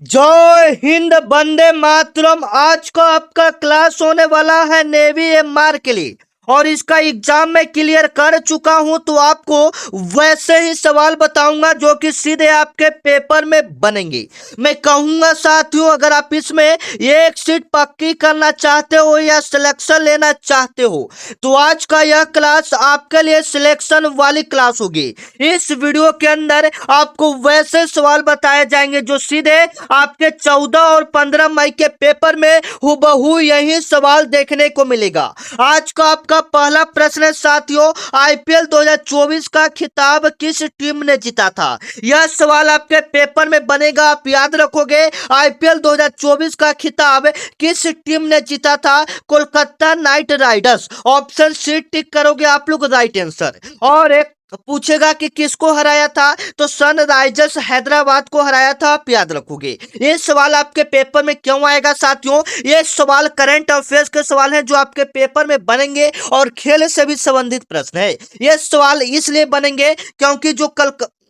जय हिंद, वंदे मातरम। आज का आपका क्लास होने वाला है नेवी एमआर के लिए और इसका एग्जाम मैं क्लियर कर चुका हूं, तो आपको वैसे ही सवाल बताऊंगा जो कि सीधे आपके पेपर में बनेंगे। मैं कहूंगा साथियों, अगर आप इसमें एक सीट पक्की करना चाहते हो या सिलेक्शन लेना चाहते हो तो आज का यह क्लास आपके लिए सिलेक्शन वाली क्लास होगी। इस वीडियो के अंदर आपको वैसे सवाल बताए जाएंगे जो सीधे आपके 14 और 15 मई के पेपर में हूबहू यही सवाल देखने को मिलेगा। आज का आपका पहला प्रश्न है साथियों, आईपीएल 2024 का खिताब किस टीम ने जीता था? यह सवाल आपके पेपर में बनेगा, आप याद रखोगे। आईपीएल 2024 का खिताब किस टीम ने जीता था? Kolkata knight riders. Option C tick करोगे आप लोग, राइट आंसर। और एक पूछेगा कि किसको हराया था, तो सनराइजर्स हैदराबाद को हराया था, आप याद रखोगे। ये सवाल आपके पेपर में क्यों आएगा साथियों? ये सवाल करंट अफेयर्स के सवाल हैं जो आपके पेपर में बनेंगे और खेल से भी संबंधित प्रश्न है। ये सवाल इसलिए बनेंगे क्योंकि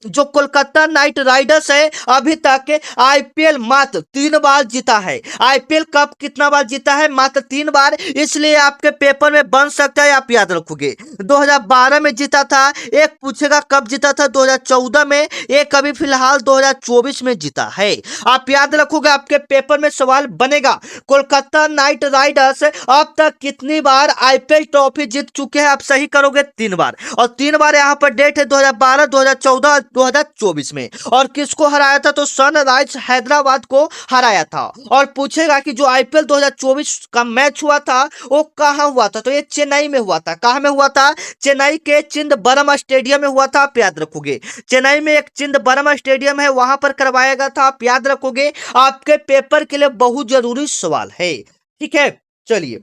जो कोलकाता नाइट राइडर्स है अभी तक आईपीएल मात्र 3 बार जीता है। आईपीएल कप कितना बार जीता है? मात्र 3 बार। इसलिए आपके पेपर में बन सकता है, आप याद रखोगे। 2012 में जीता था, एक पूछेगा कब जीता था, 2014 में, एक अभी फिलहाल 2024 में जीता है। आप याद रखोगे, आपके पेपर में सवाल बनेगा कोलकाता नाइट राइडर्स अब तक कितनी बार आईपीएल ट्रॉफी जीत चुके हैं? आप सही करोगे, 3 बार। और 3 बार यहाँ पर डेट है 2012, 2014, 2024 में। और किसको हराया था? तो सनराइज हैदराबाद को हराया था। और पूछेगा कि जो आईपीएल 2024 का मैच हुआ था वो कहां हुआ था, तो ये चेन्नई में हुआ था। कहां में हुआ था? चेन्नई के चिदंबरम स्टेडियम में हुआ था, आप याद रखोगे। चेन्नई में एक चिदंबरम स्टेडियम है, वहां पर करवाया गया था, आप याद रखोगे। आपके पेपर के लिए बहुत जरूरी सवाल है, ठीक है। चलिए,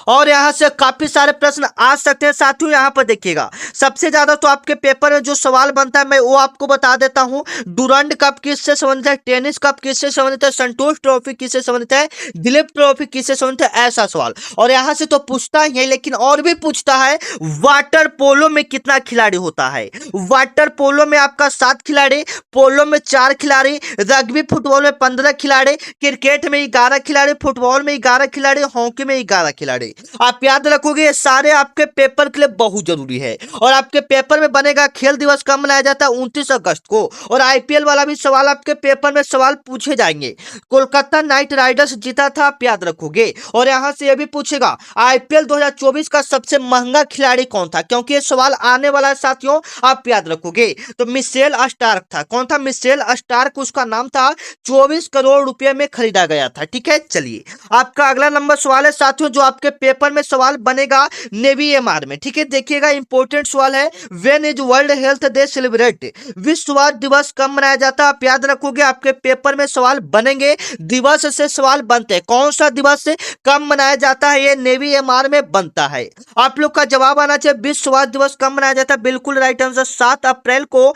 और यहां से काफी सारे प्रश्न आ सकते हैं साथियों। यहां पर देखिएगा, सबसे ज्यादा तो आपके पेपर में जो सवाल बनता है मैं वो आपको बता देता हूं। डुरंड कप किससे संबंधित है? टेनिस कप किससे संबंधित है? संतोष ट्रॉफी किससे संबंधित है? दिलीप ट्रॉफी किससे संबंधित है? ऐसा सवाल। और यहां से तो पूछता ही है, लेकिन और भी पूछता है, वाटर पोलो में कितना खिलाड़ी होता है? वाटर पोलो में आपका 7 खिलाड़ी, पोलो में 4 खिलाड़ी, रग्बी फुटबॉल में 15 खिलाड़ी, क्रिकेट में 11 खिलाड़ी, फुटबॉल में 11 खिलाड़ी, हॉकी में 11 खिलाड़ी। आप याद रखोगे, ये सारे आपके पेपर के लिए बहुत जरूरी है। और आपके पेपर में बनेगा खेल दिवस कब मनाया जाता है? 29 अगस्त को। और आईपीएल वाला भी सवाल आपके पेपर में सवाल पूछे जाएंगे। कोलकाता नाइट राइडर्स जीता था, आप याद रखोगे। और यहां से यह भी पूछेगा आईपीएल 2024 का सबसे महंगा खिलाड़ी कौन था, क्योंकि ये सवाल आने वाला है साथियों, आप याद रखोगे। तो मिशेल स्टार्क था। कौन था? मिशेल स्टार्क उसका नाम था। 24 करोड़ रुपए में खरीदा गया था, ठीक है। चलिए, आपका अगला नंबर सवाल है साथियों जो आपके पेपर में सवाल बनेगा नेवी एमआर में, ठीक है। देखिएगा, इंपॉर्टेंट सवाल है, when is world health day celebrate? विश्व स्वास्थ्य दिवस कब मनाया जाता है? आप याद रखोगे, आपके पेपर में सवाल बनेंगे, दिवस से सवाल बनते हैं। कौन सा दिवस से कब मनाया जाता है? ये नेवी एमआर में बनता है। आप लोग का जवाब आना चाहिए, विश्व स्वास्थ्य दिवस कब मनाया जाता है? बिल्कुल राइट आंसर, 7 अप्रैल को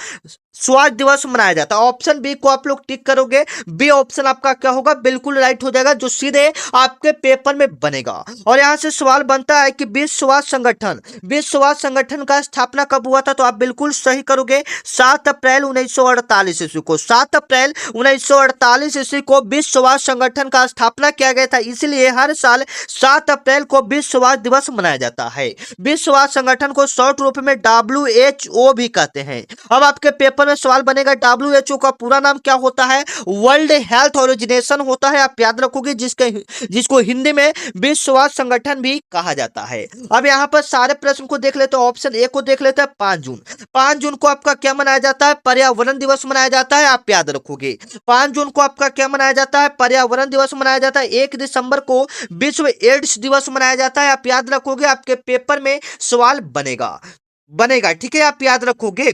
स्वास्थ्य दिवस मनाया जाता है। ऑप्शन बी को आप लोग टिक करोगे, बी ऑप्शन आपका क्या होगा? बिल्कुल राइट हो जाएगा, जो सीधे आपके पेपर में बनेगा। और यहां से सवाल बनता है कि विश्व स्वास्थ्य संगठन का स्थापना कब हुआ था? तो आप बिल्कुल सही करोगे, 7 अप्रैल 1948 ईस्वी को। 7 अप्रैल 1948 ईस्वी को विश्व स्वास्थ्य संगठन का स्थापना किया गया था, इसलिए हर साल 7 अप्रैल को विश्व स्वास्थ्य दिवस मनाया जाता है। विश्व स्वास्थ्य संगठन को शॉर्ट रूप में WHO भी कहते हैं। अब आपके पेपर में सवाल बनेगा, WHO का पूरा नाम क्या होता है? वर्ल्ड हेल्थ ऑर्गेनाइजेशन होता है, आप याद रखोगे, जिसको हिंदी में विश्व स्वास्थ्य संगठन भी कहा जाता है। अब यहां पर सारे प्रश्न को देख लेते हैं। ऑप्शन ए को देख लेते हैं, 5 जून। 5 जून को आपका क्या मनाया जाता है? पर्यावरण दिवस मनाया जाता है, आप याद रखोगे। 5 जून को आपका क्या मनाया जाता है? पर्यावरण दिवस मनाया जाता है। 1 दिसंबर को विश्व एड्स दिवस मनाया जाता है, आप याद रखोगे। आपके पेपर में सवाल बनेगा, ठीक है, आप याद रखोगे।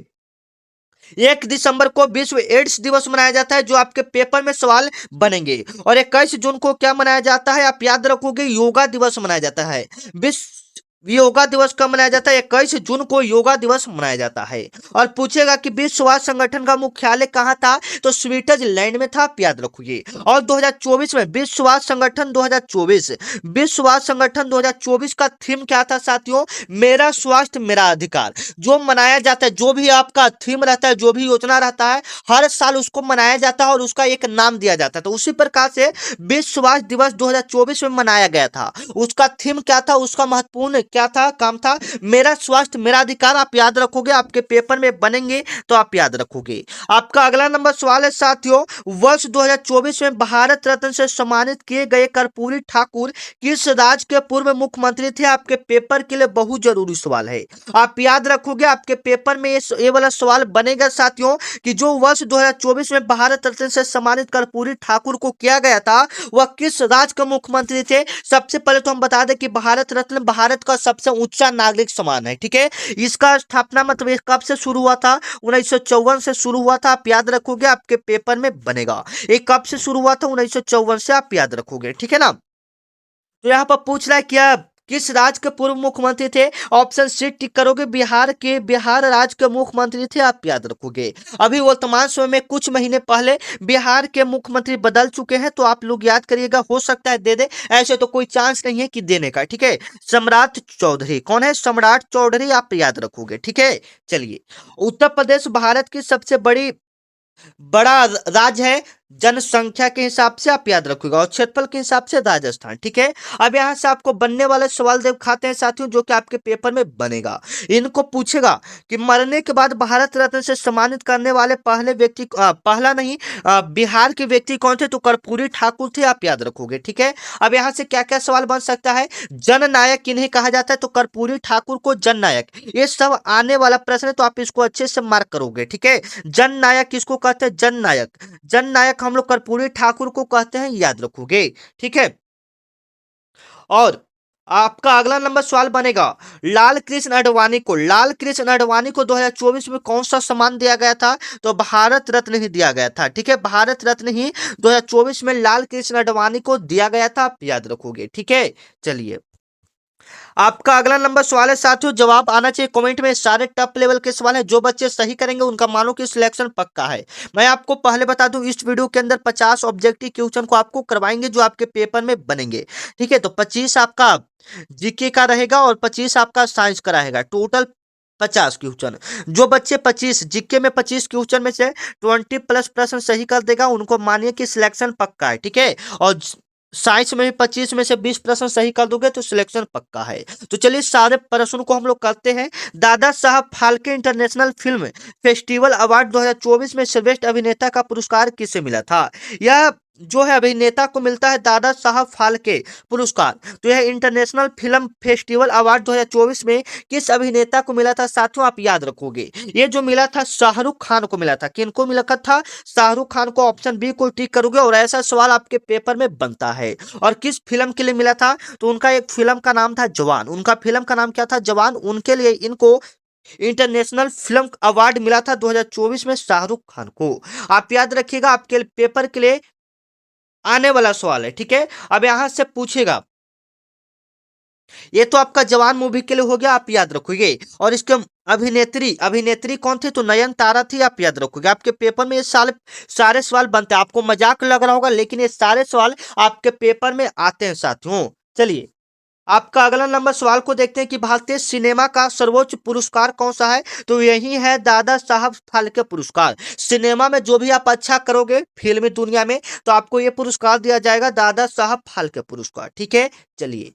1 दिसंबर को विश्व एड्स दिवस मनाया जाता है, जो आपके पेपर में सवाल बनेंगे। और 21 जून को क्या मनाया जाता है? आप याद रखोगे, योगा दिवस मनाया जाता है। विश्व योगा दिवस कब मनाया जाता है? 21 जून को योगा दिवस मनाया जाता है। और पूछेगा कि विश्व स्वास्थ्य संगठन का मुख्यालय कहाँ था? तो स्विट्जरलैंड में था, आप याद रखोगे। और 2024 में विश्व स्वास्थ्य संगठन 2024, विश्व स्वास्थ्य संगठन 2024 का थीम क्या था साथियों? मेरा स्वास्थ्य मेरा अधिकार। जो मनाया जाता है, जो भी आपका थीम रहता है, जो भी योजना रहता है, हर साल उसको मनाया जाता है और उसका एक नाम दिया जाता है। तो उसी प्रकार से विश्व स्वास्थ्य दिवस 2024 में मनाया गया था। उसका थीम क्या था? उसका महत्वपूर्ण क्या था, काम था? मेरा स्वास्थ्य मेरा अधिकार। आप याद रखोगे, आपके पेपर में बनेंगे तो आप याद रखोगे। आपका अगला नंबर सवाल है साथियों, वर्ष 2024 में भारत रत्न से सम्मानित किए गए कर्पूरी ठाकुर किस राज्य के पूर्व मुख्यमंत्री थे? आपके पेपर के लिए बहुत जरूरी सवाल है, आप याद रखोगे। आपके पेपर में ये वाला सवाल बनेगा साथियों कि जो वर्ष 2024 में भारत रत्न से सम्मानित कर्पूरी ठाकुर को किया गया था, वह किस राज्य के मुख्यमंत्री थे? सबसे पहले तो हम बता दें कि भारत रत्न भारत का सबसे ऊंचा नागरिक सम्मान है, ठीक है। इसका स्थापना मतलब कब से शुरू हुआ था? 1954 से शुरू हुआ था, आप याद रखोगे, आपके पेपर में बनेगा। ये कब से शुरू हुआ था? 1954 से, आप याद रखोगे, ठीक है ना। तो यहाँ पर पूछ रहा है क्या किस राज्य के पूर्व मुख्यमंत्री थे? ऑप्शन सी टिक करोगे, बिहार राज्य के मुख्यमंत्री थे, आप याद रखोगे। अभी वर्तमान समय में कुछ महीने पहले बिहार के मुख्यमंत्री बदल चुके हैं, तो आप लोग याद करिएगा, हो सकता है दे दे, ऐसे तो कोई चांस नहीं है कि देने का, ठीक है। सम्राट चौधरी, कौन है? सम्राट चौधरी, आप याद रखोगे, ठीक है। चलिए, उत्तर प्रदेश भारत की सबसे बड़ा राज्य है जनसंख्या के हिसाब से, आप याद रखिएगा, और क्षेत्रफल के हिसाब से राजस्थान, ठीक है। अब यहां से आपको बनने वाले सवाल दिखाते हैं साथियों, जो कि आपके पेपर में बनेगा। इनको पूछेगा कि मरने के बाद भारत रत्न से सम्मानित करने वाले पहले व्यक्ति, पहला नहीं, बिहार के व्यक्ति कौन थे? तो कर्पूरी ठाकुर थे, आप याद रखोगे, ठीक है। अब यहां से क्या क्या सवाल बन सकता है? जननायक किन्हें कहा जाता है? तो कर्पूरी ठाकुर को जननायक, ये सब आने वाला प्रश्न है, तो आप इसको अच्छे से मार्क करोगे, ठीक है। जननायक किसको कहते हैं? जननायक, जननायक हम लोग कर्पूरी ठाकुर को कहते हैं, याद रखोगे, ठीक है। और आपका अगला नंबर सवाल बनेगा, लाल कृष्ण आडवाणी को 2024 में कौन सा सम्मान दिया गया था? तो भारत रत्न ही दिया गया था, ठीक है। भारत रत्न ही 2024 में लाल कृष्ण आडवाणी को दिया गया था, आप याद रखोगे, ठीक है। चलिए, आपका अगला नंबर सवाल है साथियों, जवाब आना चाहिए कमेंट में। सारे टॉप लेवल के सवाल है, जो बच्चे सही करेंगे उनका मानो कि सिलेक्शन पक्का है। मैं आपको पहले बता दूं, इस वीडियो के अंदर 50 ऑब्जेक्टिव क्वेश्चन को आपको करवाएंगे, जो आपके पेपर में बनेंगे, ठीक है। तो 25 आपका जीके का रहेगा और 25 आपका साइंस का रहेगा, टोटल 50 क्वेश्चन। जो बच्चे 25 जीके में 25 क्वेश्चन में से 20 प्लस प्रश्न सही कर देगा, उनको मानिए कि सिलेक्शन पक्का है, ठीक है। और साइंस में भी 25 में से 20 प्रश्न सही कर दोगे तो सिलेक्शन पक्का है। तो चलिए, सारे प्रश्नों को हम लोग करते हैं। Dada Saheb Phalke international film festival award 2024 में श्रेष्ठ अभिनेता का पुरस्कार किसे मिला था? यह जो है अभिनेता को मिलता है दादा साहब फाल्के पुरस्कार। तो यह इंटरनेशनल फिल्म फेस्टिवल अवार्ड 2024 में किस अभिनेता को मिला था साथियों? आप याद रखोगे, ये जो मिला था शाहरुख खान को मिला था। किनको मिला था? शाहरुख खान को। ऑप्शन बी को टिक करोगे और ऐसा सवाल आपके पेपर में बनता है। और किस फिल्म के लिए मिला था? तो उनका एक फिल्म का नाम था जवान। उनका फिल्म का नाम क्या था? जवान। उनके लिए इनको इंटरनेशनल फिल्म अवार्ड मिला था 2024 में शाहरुख खान को। आप याद रखिएगा, आपके पेपर के लिए आने वाला सवाल है, ठीक है। अब यहां से पूछेगा, ये तो आपका जवान मूवी के लिए हो गया, आप याद रखोगे। और इसके अभिनेत्री अभिनेत्री कौन थी? तो नयनतारा थी, आप याद रखोगे। आपके पेपर में ये सारे सवाल बनते हैं। आपको मजाक लग रहा होगा, लेकिन ये सारे सवाल आपके पेपर में आते हैं साथियों। चलिए, आपका अगला नंबर सवाल को देखते हैं कि भारतीय सिनेमा का सर्वोच्च पुरस्कार कौन सा है? तो यही है दादा साहब फाल्के पुरस्कार। सिनेमा में जो भी आप अच्छा करोगे फिल्मी दुनिया में, तो आपको ये पुरस्कार दिया जाएगा, दादा साहब फाल्के पुरस्कार, ठीक है। चलिए,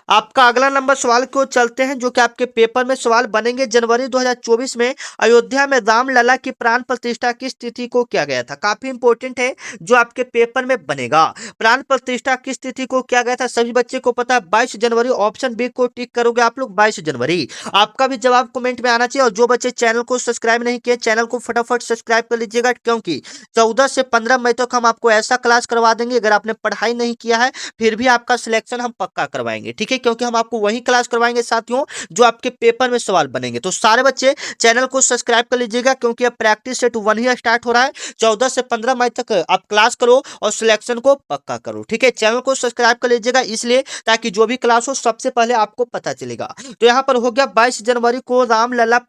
आपका अगला नंबर सवाल को चलते हैं, जो कि आपके पेपर में सवाल बनेंगे। जनवरी 2024 में अयोध्या में रामलला की प्राण प्रतिष्ठा किस तिथि को किया गया था? काफी इंपॉर्टेंट है, जो आपके पेपर में बनेगा। प्राण प्रतिष्ठा किस तिथि को किया गया था? सभी बच्चे को पता है, 22 जनवरी। ऑप्शन बी को टिक करोगे आप लोग, 22 जनवरी। आपका भी जवाब कमेंट में आना चाहिए। और जो बच्चे चैनल को सब्सक्राइब नहीं किए, चैनल को फटाफट सब्सक्राइब कर लीजिएगा, क्योंकि 14 से 15 मई तक हम आपको ऐसा क्लास करवा देंगे, अगर आपने पढ़ाई नहीं किया है फिर भी आपका सिलेक्शन हम पक्का करवाएंगे, ठीक है। क्योंकि हम आपको वही क्लास करवाएंगे साथियों जो आपके पेपर में सवाल बनेंगे। तो सारे बच्चे चैनल को सब्सक्राइब कर लीजिएगा, क्योंकि अब प्रैक्टिस सेट 1 ही स्टार्ट हो रहा है। 14 से 15 मई तक आप क्लास करो और सिलेक्शन को पक्का करो, ठीक है। चैनल को सब्सक्राइब कर लीजिएगा इसलिए ताकि जो भी क्लास हो सबसे पहले आपको पता चलेगा। तो यहाँ पर हो गया 22 जनवरी को रामलला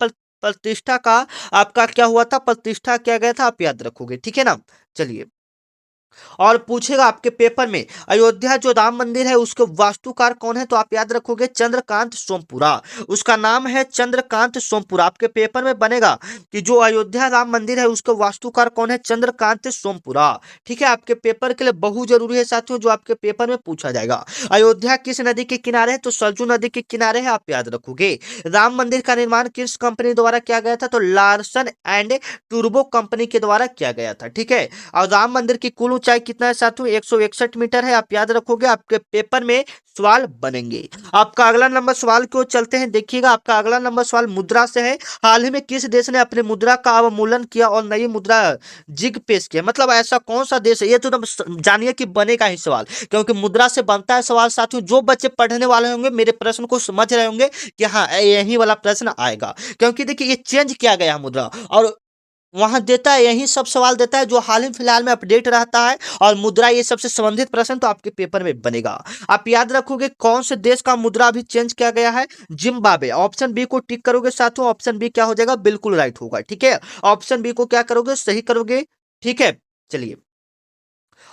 प्रतिष्ठा का आपका क्या हुआ था, प्रतिष्ठा किया गया था, आप याद रखोगे, ठीक है ना। चलिए, और पूछेगा आपके पेपर में अयोध्या जो राम मंदिर है उसके वास्तुकार कौन है, तो आप याद रखोगे चंद्रकांत सोमपुरा। उसका नाम है चंद्रकांत सोमपुरा। आपके पेपर में बनेगा कि जो अयोध्या राम मंदिर है उसके वास्तुकार कौन है, चंद्रकांत सोमपुरा, ठीक है। आपके पेपर के लिए बहुत जरूरी है साथियों, जो आपके पेपर में पूछा जाएगा। अयोध्या किस नदी के किनारे है, तो सरजू नदी के किनारे है, आप याद रखोगे। राम मंदिर का निर्माण किस कंपनी द्वारा किया गया था, तो लार्सन एंड टूर्बो कंपनी के द्वारा किया गया था, ठीक है। और राम मंदिर की कुल ऊंचाई कितना है साथियों, 161 मीटर है, आप याद रखोगे। आपके पेपर में सवाल बनेंगे। आपका अगला नंबर सवाल क्यों चलते हैं, देखिएगा। आपका अगला नंबर सवाल मुद्रा से है। हाल ही में किस देश ने अपनी मुद्रा का अवमूल्यन किया और नई मुद्रा जिग पेश किया, मतलब ऐसा कौन सा देश है, ये तो जानिए कि बनेगा ही सवाल, क्योंकि मुद्रा से बनता है सवाल साथियों। जो बच्चे पढ़ने वाले होंगे मेरे प्रश्न को समझ रहे होंगे कि हाँ यही वाला प्रश्न आएगा, क्योंकि देखिए ये चेंज किया गया है मुद्रा, और वहां देता है यही सब सवाल देता है जो हाल ही फिलहाल में अपडेट रहता है, और मुद्रा ये सबसे संबंधित प्रश्न तो आपके पेपर में बनेगा। आप याद रखोगे कौन से देश का मुद्रा अभी चेंज किया गया है, जिम्बाब्वे। ऑप्शन बी को टिक करोगे साथियों, ऑप्शन बी क्या हो जाएगा, बिल्कुल राइट होगा, ठीक है। ऑप्शन बी को क्या करोगे, सही करोगे, ठीक है। चलिए,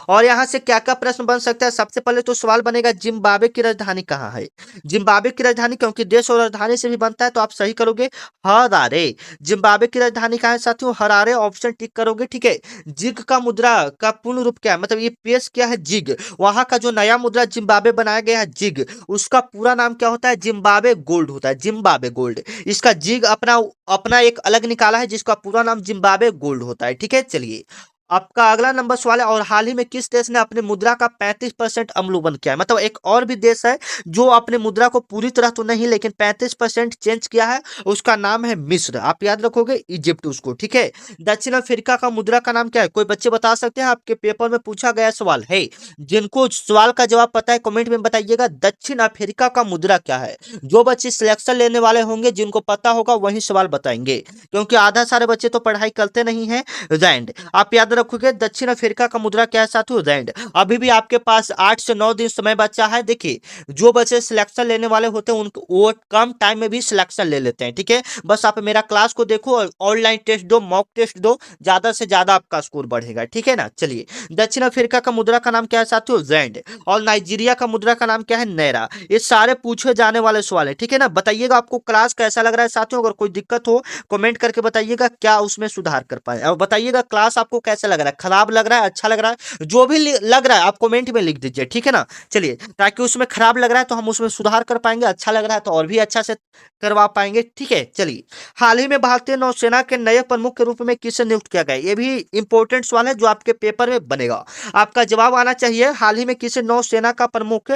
और यहां से क्या क्या प्रश्न बन सकता है, सबसे पहले तो सवाल बनेगा जिम्बाब्वे की राजधानी कहाँ है। जिम्बाब्वे की राजधानी, क्योंकि देश और राजधानी से भी बनता है तो आप सही करोगे हरारे। जिम्बाब्वे की राजधानी कहाँ है साथियों, हरारे, ऑप्शन टिक करोगे, ठीक है। जिग का मुद्रा का पूर्ण रूप क्या है, मतलब ये पेश क्या है, जिग। वहां का जो नया मुद्रा जिम्बाब्वे बनाया गया है जिग, उसका पूरा नाम क्या होता है, जिम्बाब्वे गोल्ड होता है, जिम्बाब्वे गोल्ड। इसका जिग अपना अपना एक अलग निकाला है जिसका पूरा नाम जिम्बाब्वे गोल्ड होता है, ठीक है। चलिए, आपका अगला नंबर सवाल है, और हाल ही में किस देश ने अपनी मुद्रा का 35% अवलंबन किया है, मतलब एक और भी देश है जो अपने मुद्रा को पूरी तरह तो नहीं लेकिन 35% चेंज किया है, उसका नाम है मिस्र। आप याद रखोगे इजिप्ट उसको, ठीक है। दक्षिण अफ्रीका का मुद्रा का नाम क्या है, कोई बच्चे बता सकते हैं, आपके पेपर में पूछा गया सवाल है। जिनको सवाल का जवाब पता है कमेंट में बताइएगा, दक्षिण अफ्रीका का मुद्रा क्या है। जो बच्चे सिलेक्शन लेने वाले होंगे जिनको पता होगा वही सवाल बताएंगे, क्योंकि आधा सारे बच्चे तो पढ़ाई करते नहीं है। रैंड, आप याद रखोगे दक्षिण अफ्रीका का मुद्रा क्या है साथियों, रैंड। अभी भी आपके पास 8 से 9 दिन समय बचा है। देखिए, जो बच्चे सिलेक्शन लेने वाले होते हैं उनको वो कम टाइम में भी सिलेक्शन ले लेते हैं, ठीक है। बस आप मेरा क्लास को देखो और ऑनलाइन टेस्ट दो, मॉक टेस्ट दो, ज्यादा से ज्यादा आपका स्कोर बढ़ेगा, ठीक है ना। चलिए, दक्षिण अफ्रीका का मुद्रा का नाम क्या है साथियों, रैंड। और नाइजीरिया का मुद्रा का नाम क्या है, नैरा। ये सारे पूछे जाने वाले सवाल है, ठीक है ना। बताइएगा आपको क्लास कैसा लग रहा है साथियों, अगर कोई दिक्कत हो कमेंट करके बताइएगा, क्या उसमें सुधार कर पाए। और बताइएगा क्लास आपको कैसा लग रहा है, खराब लग रहा है, अच्छा लग रहा है, जो भी लग रहा है आप कमेंट में लिख दीजिए, ठीक है ना। चलिए, ताकि उसमें खराब लग रहा है तो हम उसमें सुधार कर पाएंगे, अच्छा लग रहा है तो और भी अच्छा से करवा पाएंगे, ठीक है। चलिए, हाल ही में भारतीय नौसेना के नए प्रमुख के रूप में किसे नियुक्त किया गया, ये भी इंपॉर्टेंट सवाल है जो आपके पेपर में बनेगा। आपका जवाब आना चाहिए, हाल ही में किसे नौसेना का प्रमुख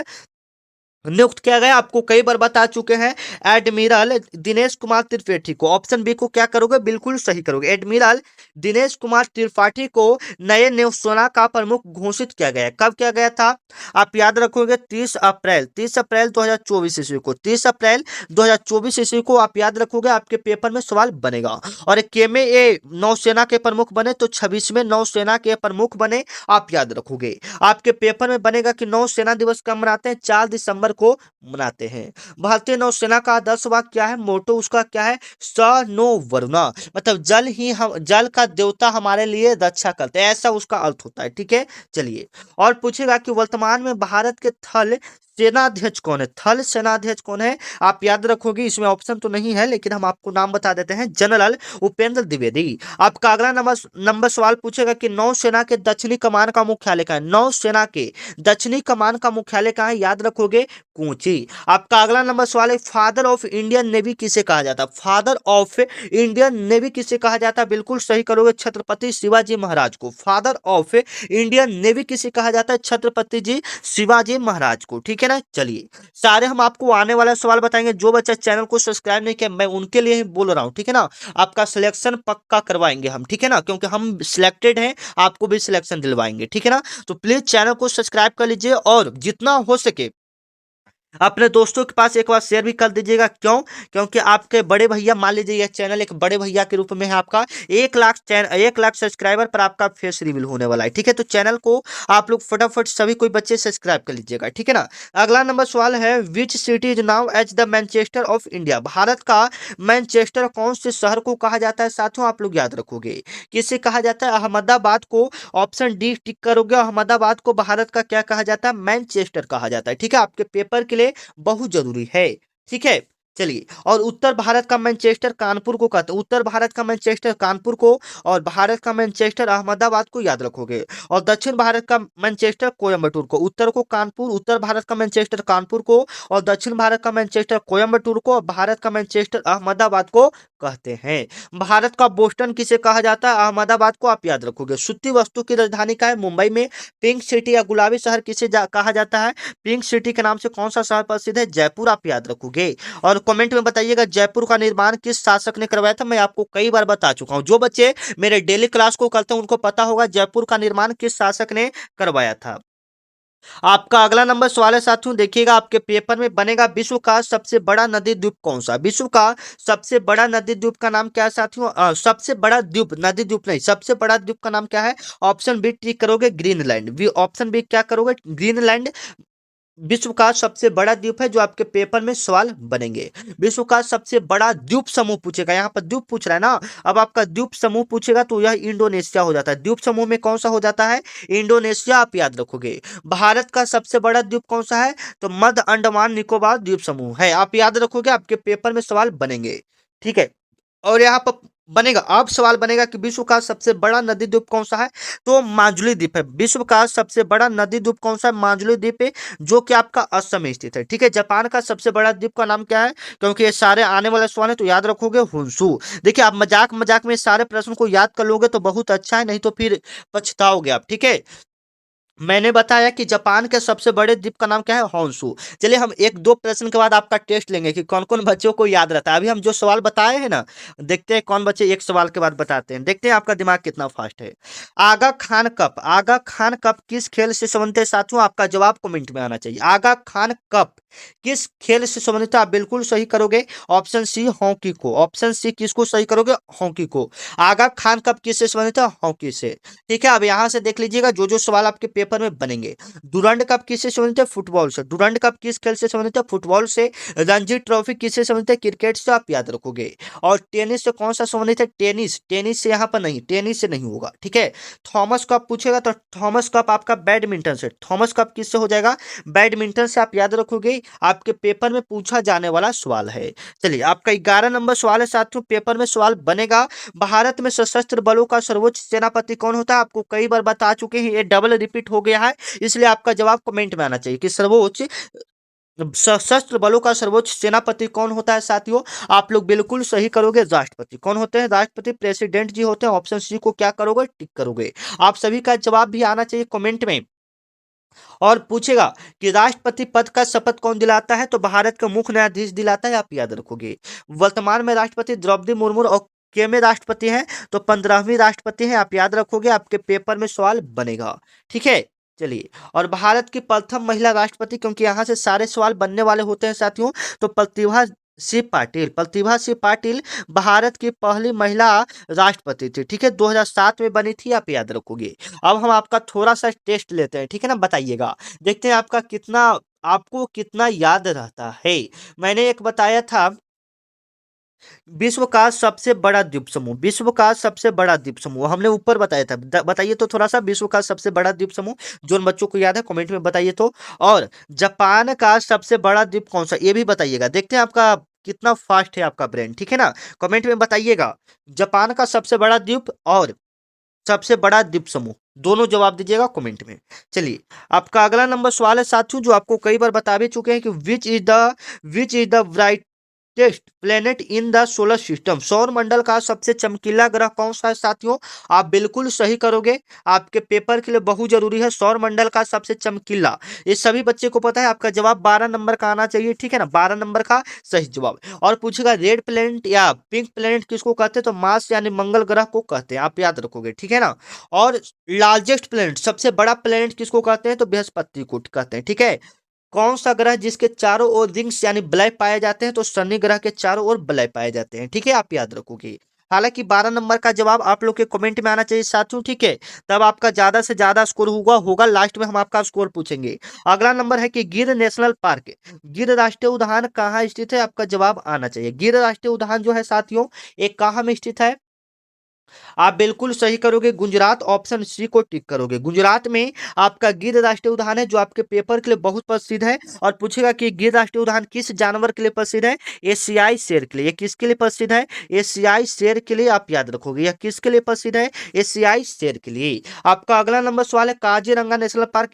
नियुक्त किया गया, आपको कई बार बता चुके हैं, एडमिरल दिनेश कुमार त्रिपाठी को। ऑप्शन बी को क्या करोगे, बिल्कुल सही करोगे। एडमिरल दिनेश कुमार त्रिपाठी को नए नौसेना का प्रमुख घोषित किया गया। कब किया गया था, आप याद रखोगे 30 अप्रैल 2024 ईस्वी को। 30 अप्रैल 2024 ईस्वी को आप याद रखोगे, आपके पेपर में सवाल बनेगा। और केमे ए नौसेना के प्रमुख बने तो 26वें नौसेना के प्रमुख बने, आप याद रखोगे। आपके पेपर में बनेगा कि नौसेना दिवस कब मनाते हैं, 4 दिसंबर को मनाते हैं। भारतीय नौसेना का आदर्श वाक्य क्या है, मोटो उसका क्या है, स नो वरुणा, मतलब जल ही हम, जल का देवता हमारे लिए रक्षा करते हैं, ऐसा उसका अर्थ होता है, ठीक है। चलिए, और पूछेगा कि वर्तमान में भारत के थल सेनाध्यक्ष कौन है, थल सेनाध्यक्ष कौन है, आप याद रखोगे। इसमें ऑप्शन तो नहीं है लेकिन हम आपको नाम बता देते हैं, जनरल उपेंद्र द्विवेदी। आपका अगला नंबर सवाल पूछेगा कि नौसेना के दक्षिणी कमान का मुख्यालय कहाँ है, नौसेना के दक्षिणी कमान का मुख्यालय कहाँ है, याद रखोगे कोची। आपका अगला नंबर सवाल है, फादर ऑफ इंडियन नेवी किसे कहा जाता है, फादर ऑफ इंडियन नेवी किसे कहा जाता है, बिल्कुल सही करोगे, छत्रपति शिवाजी महाराज को। फादर ऑफ इंडियन नेवी किसे कहा जाता है, छत्रपति जी शिवाजी महाराज को, ठीक है ना। चलिए, सारे हम आपको आने वाला सवाल बताएंगे। जो बच्चा चैनल को सब्सक्राइब नहीं किया मैं उनके लिए ही बोल रहा हूँ, ठीक है ना। आपका सिलेक्शन पक्का करवाएंगे हम, ठीक है ना, क्योंकि हम सिलेक्टेड हैं, आपको भी सिलेक्शन दिलवाएंगे, ठीक है ना। तो प्लीज चैनल को सब्सक्राइब कर लीजिए और जितना हो सके अपने दोस्तों के पास एक बार शेयर भी कर दीजिएगा। क्यों? क्योंकि आपके बड़े भैया, मान लीजिए यह चैनल एक बड़े भैया के रूप में है आपका, 1 लाख सब्सक्राइबर पर आपका फेस रिवील होने वाला है। ठीक है, तो चैनल को आप लोग फटाफट सभी कोई बच्चे सब्सक्राइब कर लीजिएगा। ठीक है ना। अगला नंबर सवाल है, which city is now as the Manchester of India. भारत का मैनचेस्टर कौन से शहर को कहा जाता है साथियों? आप लोग याद रखोगे, किसे कहा जाता है? अहमदाबाद को। ऑप्शन डी टिक करोगे। अहमदाबाद को भारत का क्या कहा जाता है? मैनचेस्टर कहा जाता है। ठीक है, आपके पेपर के लिए बहुत जरूरी है। ठीक है, चलिए। और उत्तर भारत का मैनचेस्टर कानपुर को कहते हैं, उत्तर भारत का मैनचेस्टर कानपुर को, और भारत का मैनचेस्टर अहमदाबाद को याद रखोगे। और दक्षिण भारत का मैनचेस्टर कोयम्बटूर को। उत्तर को कानपुर, उत्तर भारत का मैनचेस्टर कानपुर को, और दक्षिण भारत का मैनचेस्टर कोयम्बटूर को, और भारत का मैनचेस्टर अहमदाबाद को कहते हैं। भारत का बोस्टन किसे कहा जाता है? अहमदाबाद को आप याद रखोगे। सूती वस्तु की राजधानी का है मुंबई में। पिंक सिटी या गुलाबी शहर किसे कहा जाता है? पिंक सिटी के नाम से कौन सा शहर प्रसिद्ध है? जयपुर आप याद रखोगे। और कमेंट में बताइएगा जयपुर का निर्माण किस शासक ने करवाया था? मैं आपको कई बार बता चुका हूं, जो बच्चे मेरे डेली क्लास को करते हैं उनको पता होगा जयपुर का निर्माण किस शासक ने करवाया था। आपका अगला नंबर सवाल है साथियों, देखिएगा आपके पेपर में बनेगा, विश्व का सबसे बड़ा नदी द्वीप कौन सा? विश्व का सबसे बड़ा नदी द्वीप का नाम क्या है साथियों? सबसे बड़ा द्वीप, नदी द्वीप नहीं, सबसे बड़ा द्वीप का नाम क्या है? ऑप्शन बी टिक करोगे, ग्रीनलैंड। बी, ऑप्शन बी क्या करोगे? ग्रीनलैंड विश्व का सबसे बड़ा द्वीप है, जो आपके पेपर में सवाल बनेंगे। विश्व का सबसे बड़ा द्वीप समूह पूछेगा, यहाँ पर द्वीप पूछ रहा है ना। अब आपका द्वीप समूह पूछेगा तो यह इंडोनेशिया हो जाता है। द्वीप समूह में कौन सा हो जाता है? इंडोनेशिया आप याद रखोगे। भारत का सबसे बड़ा द्वीप कौन सा है? तो मध्य अंडमान निकोबार द्वीप समूह है, आप याद रखोगे, आपके पेपर में सवाल बनेंगे। ठीक है, और यहाँ पर बनेगा, अब सवाल बनेगा कि विश्व का सबसे बड़ा नदी द्वीप कौन सा है? तो माजुली द्वीप है। विश्व का सबसे बड़ा नदी द्वीप कौन सा है? माजुली द्वीप है, जो कि आपका असम में स्थित है। ठीक है, जापान का सबसे बड़ा द्वीप का नाम क्या है? क्योंकि ये सारे आने वाले सवाल है तो याद रखोगे, हुंसू। देखिए, आप मजाक मजाक में सारे प्रश्न को याद कर लोगे तो बहुत अच्छा है, नहीं तो फिर पछताओगे आप। ठीक है, मैंने बताया कि जापान के सबसे बड़े द्वीप का नाम क्या है? होन्शु। चलिए, हम एक दो प्रश्न के बाद आपका टेस्ट लेंगे कि कौन कौन बच्चों को याद रहता है। अभी हम जो सवाल बताए हैं ना, देखते हैं कौन बच्चे एक सवाल के बाद बताते हैं, देखते हैं आपका दिमाग कितना फास्ट है। आगा खान कप, आगा खान कप किस खेल से संबंधित है साथियों? आपका जवाब कमेंट में आना चाहिए। आगा खान कप किस खेल से संबंधित है? आप बिल्कुल सही करोगे, ऑप्शन सी हॉकी को। ऑप्शन सी किसको सही करोगे? हॉकी को। आगा खान कप किससे संबंधित है? हॉकी से। ठीक है, अब यहाँ से देख लीजिएगा जो जो सवाल आपके पेपर में बनेंगे। डुरंड कप किससे संबंधित है? फुटबॉल से। डुरंड कप किस खेल से संबंधित है? फुटबॉल से। रणजी ट्रॉफी किससे संबंधित है? क्रिकेट से, आप याद रखोगे। और टेनिस से कौन सा संबंधित है? टेनिस, टेनिस से यहाँ पर नहीं, टेनिस से नहीं होगा। ठीक है, थॉमस कप पूछेगा तो थॉमस कप आपका बैडमिंटन से। थॉमस कप किससे हो जाएगा? बैडमिंटन से, आप याद रखोगे, आपके पेपर में पूछा जाने वाला सवाल है। चलिए, आपका 11 नंबर सवाल है साथियों, पेपर में सवाल बनेगा, भारत में सशस्त्र बलों का सर्वोच्च सेनापति कौन होता है? आपको कई बार बता चुके हैं, ये डबल रिपीट हो गया है, इसलिए आपका जवाब कमेंट में आना चाहिए कि सर्वोच्च सशस्त्र बलों का सर्वोच्च सेनापति कौन होता है साथियों? आप लोग बिल्कुल सही करोगे, राष्ट्रपति। कौन होते हैं? राष्ट्रपति, प्रेसिडेंट जी होते हैं। ऑप्शन सी को क्या करोगे? टिक करोगे। आप सभी का जवाब भी आना चाहिए कमेंट में। और पूछेगा कि राष्ट्रपति पद का शपथ कौन दिलाता है? तो भारत का मुख्य न्यायाधीश दिलाता है, आप याद रखोगे। वर्तमान में राष्ट्रपति द्रौपदी मुर्मू, और के में राष्ट्रपति हैं तो 15वीं राष्ट्रपति हैं, आप याद रखोगे, आपके पेपर में सवाल बनेगा। ठीक है, चलिए। और भारत की प्रथम महिला राष्ट्रपति, क्योंकि यहाँ से सारे सवाल बनने वाले होते हैं साथियों, तो प्रतिभा सिंह पाटिल। प्रतिभा सिंह पाटिल भारत की पहली महिला राष्ट्रपति थी। ठीक है, 2007 में बनी थी, आप याद रखोगे। अब हम आपका थोड़ा सा टेस्ट लेते हैं, ठीक है ना, बताइएगा, देखते हैं आपका कितना, आपको कितना याद रहता है। मैंने एक बताया था, विश्व का सबसे बड़ा द्वीप समूह, विश्व का सबसे बड़ा द्वीप समूह हमने ऊपर बताया था, बताइए तो थोड़ा सा, विश्व का सबसे बड़ा द्वीप समूह, जो उन बच्चों को याद है कमेंट में बताइए तो। और जापान का सबसे बड़ा द्वीप कौन सा, ये भी बताइएगा, देखते हैं आपका कितना फास्ट है आपका ब्रेन। ठीक है ना, कमेंट में बताइएगा जापान का सबसे बड़ा द्वीप और सबसे बड़ा द्वीप समूह, दोनों जवाब दीजिएगा कमेंट में। चलिए, आपका अगला नंबर सवाल है साथियों, जो आपको कई बार बता भी चुके हैं कि which is the brightest planet in the solar system. सौर मंडल का सबसे चमकीला ग्रह कौन सा है साथियों? आप बिल्कुल सही करोगे, आपके पेपर के लिए बहुत जरूरी है सौर मंडल का सबसे चमकीला, ये सभी बच्चे को पता है। आपका जवाब 12 नंबर का आना चाहिए। ठीक है ना, 12 नंबर का सही जवाब। और पूछेगा रेड प्लेनेट या पिंक प्लेनेट किसको कहते हैं? तो मार्स यानी मंगल ग्रह को कहते हैं, आप याद रखोगे। ठीक है ना, और लार्जेस्ट प्लेनेट, सबसे बड़ा प्लेनेट किसको कहते हैं? तो बृहस्पति को कहते हैं। ठीक है, कौन सा ग्रह जिसके चारों ओर रिंग्स यानी वलय पाए जाते हैं? तो शनि ग्रह के चारों ओर वलय पाए जाते हैं। ठीक है, आप याद रखोगे। हालांकि 12 नंबर का जवाब आप लोग के कमेंट में आना चाहिए साथियों। ठीक है, तब आपका ज्यादा से ज्यादा स्कोर होगा लास्ट में हम आपका स्कोर पूछेंगे। अगला नंबर है कि गिर नेशनल पार्क, गिर राष्ट्रीय उद्यान कहाँ स्थित है? आपका जवाब आना चाहिए। गिर राष्ट्रीय उद्यान जो है साथियों, एक कहाँ में स्थित है? आप बिल्कुल सही करोगे, गुजरात, ऑप्शन सी को टिक करोगे। गुजरात में आपका गिर राष्ट्रीय उद्यान है, जो आपके पेपर के लिए बहुत प्रसिद्ध है। और पूछेगा कि गिर राष्ट्रीय उद्यान किस जानवर के लिए प्रसिद्ध है? एशियाई शेर के लिए। ये किसके लिए प्रसिद्ध है? एशियाई शेर के लिए। आप याद रखोगे, यह किसके लिए प्रसिद्ध है? एशियाई शेर के लिए। आपका अगला नंबर सवाल है काजीरंगा नेशनल पार्क।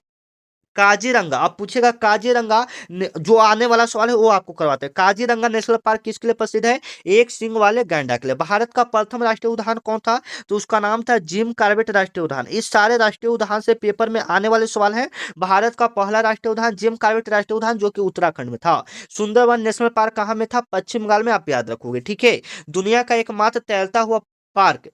काजीरंगा, आप पूछेगा काजीरंगा जो आने वाला सवाल है वो आपको करवाते हैं। काजीरंगा नेशनल पार्क किसके लिए प्रसिद्ध है? एक सींग वाले गैंडा के लिए। भारत का प्रथम राष्ट्रीय उद्यान कौन था? तो उसका नाम था जिम कॉर्बेट राष्ट्रीय उद्यान। इस सारे राष्ट्रीय उद्यान से पेपर में आने वाले सवाल हैं। भारत का पहला राष्ट्रीय उद्यान जिम कॉर्बेट राष्ट्रीय उद्यान, जो कि उत्तराखंड में था। सुंदरवन नेशनल पार्क कहाँ में था? पश्चिम बंगाल में। आप याद रखोगे। ठीक है, दुनिया का एकमात्र तैरता हुआ पार्क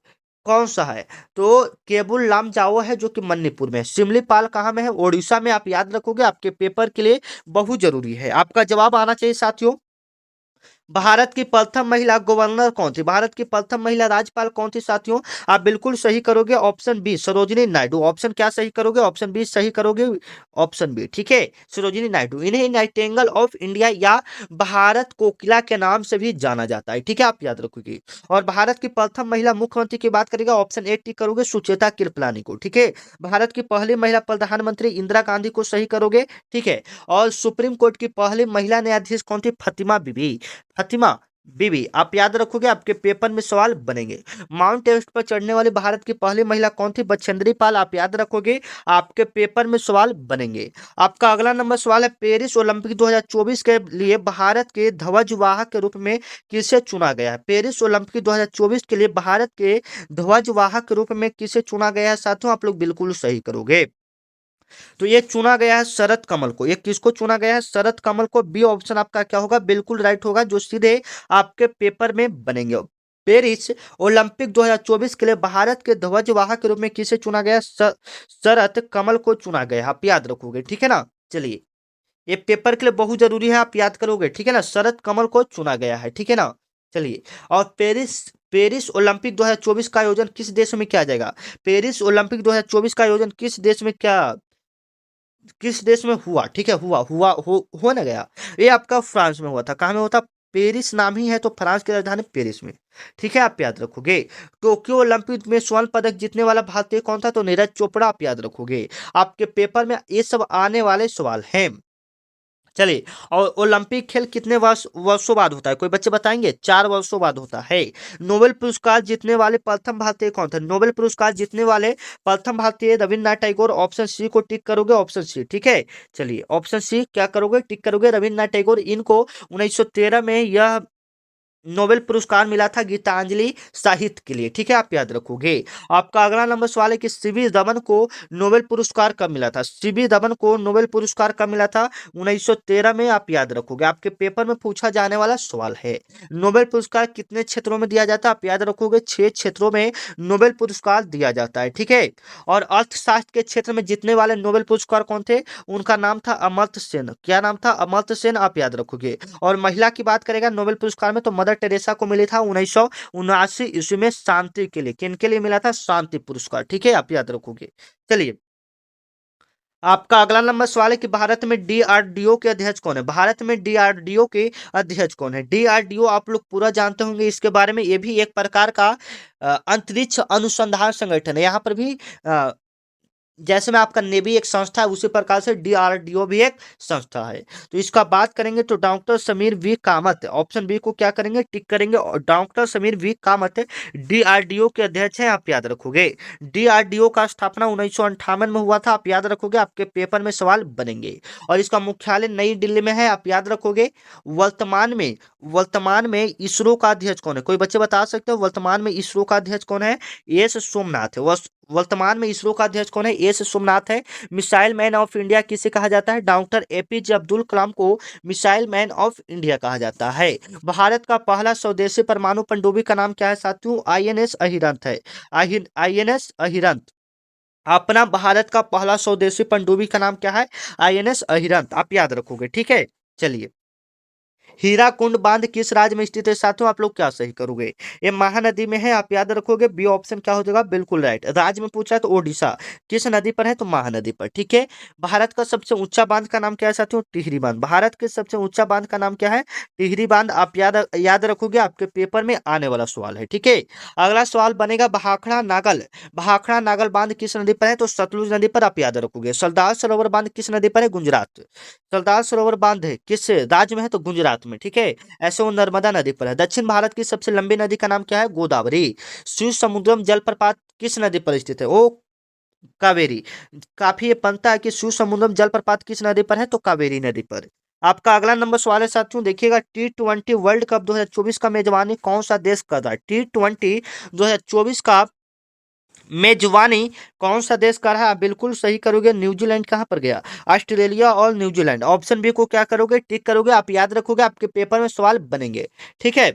कौन सा है? तो केबुल लामजाओ है, जो कि मणिपुर में है। सिमलीपाल कहाँ में है? ओडिशा में। आप याद रखोगे, आपके पेपर के लिए बहुत जरूरी है। आपका जवाब आना चाहिए साथियों। भारत की प्रथम महिला गवर्नर कौन थी? भारत की प्रथम महिला राज्यपाल कौन थी साथियों? आप बिल्कुल सही करोगे, option B Sarojini Naidu. Option क्या सही करोगे? ऑप्शन बी सही करोगे, ऑप्शन बी। ठीक है, सरोजिनी नायडू। इन्हें नाइटिंगेल ऑफ इंडिया या भारत कोकिला के नाम से भी जाना जाता है। ठीक है, आप याद रखोगे। और भारत की प्रथम महिला मुख्यमंत्री की बात करेगा, ऑप्शन ए टिक करोगे, सुचेता कृपलानी को। ठीक है, भारत की पहली महिला प्रधानमंत्री इंदिरा गांधी को सही करोगे। ठीक है, और सुप्रीम कोर्ट की पहली महिला न्यायाधीश कौन थी? फातिमा बीबी। फातिमा बीबी, आप याद रखोगे, आपके पेपर में सवाल बनेंगे। माउंट एवरेस्ट पर चढ़ने वाली भारत की पहली महिला कौन थी? बछेंद्री पाल। आप याद रखोगे, आपके पेपर में सवाल बनेंगे। आपका अगला नंबर सवाल है पेरिस ओलंपिक 2024 के लिए भारत के ध्वजवाहक के रूप में किसे चुना गया है? पेरिस ओलंपिक 2024 के लिए भारत के ध्वजवाहक के रूप में किसे चुना गया है साथियों? आप लोग बिल्कुल सही करोगे। तो ये चुना गया है शरद कमल को। ये किसको चुना गया है? शरद कमल को। बी ऑप्शन आपका क्या होगा? बिल्कुल राइट होगा, जो सीधे आपके पेपर में बनेंगे। पेरिस ओलंपिक 2024 के लिए भारत के ध्वजवाहक के रूप में किसे चुना गया? शरद कमल को चुना गया। आप याद रखोगे। ठीक है ना, चलिए, ये पेपर के लिए बहुत जरूरी है, आप याद करोगे। ठीक है ना, शरद कमल को चुना गया है। ठीक है ना, चलिए। और पेरिस पेरिस ओलंपिक 2024 का आयोजन किस देश में किया जाएगा? पेरिस ओलंपिक 2024 का आयोजन किस देश में हुआ? ठीक है, हो ना गया। ये आपका फ्रांस में हुआ था। कहाँ में हुआ था? पेरिस नाम ही है, तो फ्रांस की राजधानी पेरिस में। ठीक है, आप याद रखोगे। टोक्यो ओलंपिक में स्वर्ण पदक जीतने वाला भारतीय कौन था? तो नीरज चोपड़ा। आप याद रखोगे, आपके पेपर में ये सब आने वाले सवाल हैं। चलिए, और ओलंपिक खेल कितने वर्षों बाद होता है? कोई बच्चे बताएंगे? 4 वर्षों बाद होता है। नोबेल पुरस्कार जीतने वाले प्रथम भारतीय कौन थे? नोबेल पुरस्कार जीतने वाले प्रथम भारतीय रविन्द्रनाथ टैगोर। ऑप्शन सी को टिक करोगे, ऑप्शन सी। ठीक है, चलिए, ऑप्शन सी क्या करोगे? टिक करोगे, रविन्द्रनाथ टैगोर। इनको 1913 में यह नोबेल पुरस्कार मिला था गीतांजलि साहित्य के लिए। ठीक है, आप याद रखोगे। आपका अगला नंबर सवाल है कि सीवी रमन को नोबेल पुरस्कार कब मिला था? सीवी रमन को नोबेल पुरस्कार कब मिला था? 1913 में। आप याद रखोगे, आपके पेपर में पूछा जाने वाला सवाल है। नोबेल पुरस्कार कितने क्षेत्रों में दिया जाता है? आप याद रखोगे, 6 क्षेत्रों में नोबेल पुरस्कार दिया जाता है। ठीक है, और अर्थशास्त्र के क्षेत्र में जीतने वाले नोबेल पुरस्कार कौन थे? उनका नाम था अमर्त्य सेन। क्या नाम था? अमर्त्य सेन। आप याद रखोगे। और महिला की बात करेगा नोबेल पुरस्कार में, तो मदर टेरेसा को मिली था 1979 ईस्वी में शांति के लिए। किन के लिए मिला था? शांति पुरस्कार। ठीक है, आप याद रखोगे। चलिए, आपका अगला नंबर सवाल है कि भारत में डीआरडीओ के अध्यक्ष कौन है? भारत में डीआरडीओ के अध्यक्ष कौन है? डीआरडीओ आप लोग पूरा जानते होंगे इसके बारे में। ये भी एक प्रकार का अंतरिक्ष अनुसंधान संगठन है। यहाँ पर भी जैसे में आपका नेवी एक संस्था है, उसी प्रकार से डीआरडीओ भी एक संस्था है। तो इसका बात करेंगे तो doctor Sameer V Kamat, option B को क्या करेंगे? टिक करेंगे। और doctor Sameer V Kamat DRDO के अध्यक्ष हैं। आप याद रखोगे, डीआरडीओ का स्थापना 1958 में हुआ था। आप याद रखोगे, आपके पेपर में सवाल बनेंगे। और इसका मुख्यालय नई दिल्ली में है। आप याद रखोगे। वर्तमान में इसरो का अध्यक्ष कौन है? कोई बच्चे बता सकते हो वर्तमान में इसरो का अध्यक्ष कौन है? एस सोमनाथ है। वर्तमान में इसरो का अध्यक्ष कौन है? एस सोमनाथ है। मिसाइल मैन ऑफ इंडिया किसे कहा जाता है? डॉक्टर एपीजे अब्दुल कलाम को मिसाइल मैन ऑफ इंडिया कहा जाता है। भारत का पहला स्वदेशी परमाणु पनडुब्बी का नाम क्या है साथियों? आईएनएस अहिरंत है। आईएनएस अहिरंत। अपना भारत का पहला स्वदेशी पनडुब्बी का नाम क्या है? आईएनएस अहिरंत, आप याद रखोगे, ठीक है। चलिए, हीराकुंड बांध किस राज्य में स्थित है? साथियों आप लोग क्या सही करोगे? ये महानदी में है, आप याद रखोगे। बी ऑप्शन क्या हो जाएगा? बिल्कुल राइट। राज्य में पूछा है तो ओडिशा। किस नदी पर है? तो महानदी पर, ठीक है। भारत का सबसे ऊंचा बांध का नाम क्या है साथियों? टिहरी बांध। भारत के सबसे ऊंचा बांध का नाम क्या है? टिहरी बांध, आप याद रखोगे, आपके पेपर में आने वाला सवाल है, ठीक है। अगला सवाल बनेगा भाखड़ा नागल। भाखड़ा नागल बांध किस नदी पर है? तो सतलुज नदी पर, आप याद रखोगे। सरदार सरोवर बांध किस नदी पर है? गुजरात। सरदार सरोवर बांध है किस राज्य में है? तो गुजरात में, ठीक है। ऐसे वो नर्मदा नदी पर है। दक्षिण भारत की सबसे लंबी नदी का नाम क्या है? गोदावरी। शिव समुद्रम जलप्रपात किस नदी पर स्थित है? ओ कावेरी। काफी ये बनता है कि शिव समुद्रम जलप्रपात किस नदी पर है? तो कावेरी नदी पर। आपका अगला नंबर सवाल है साथियों, देखिएगा, T20 वर्ल्ड कप 2024 का मेजबानी कौन सा देश कर रहा है? T20 2024 का मेजबानी कौन सा देश कर रहा है? आप बिल्कुल सही करोगे। न्यूजीलैंड कहाँ पर गया? ऑस्ट्रेलिया और न्यूजीलैंड। ऑप्शन बी को क्या करोगे? टिक करोगे, आप याद रखोगे, आपके पेपर में सवाल बनेंगे, ठीक है।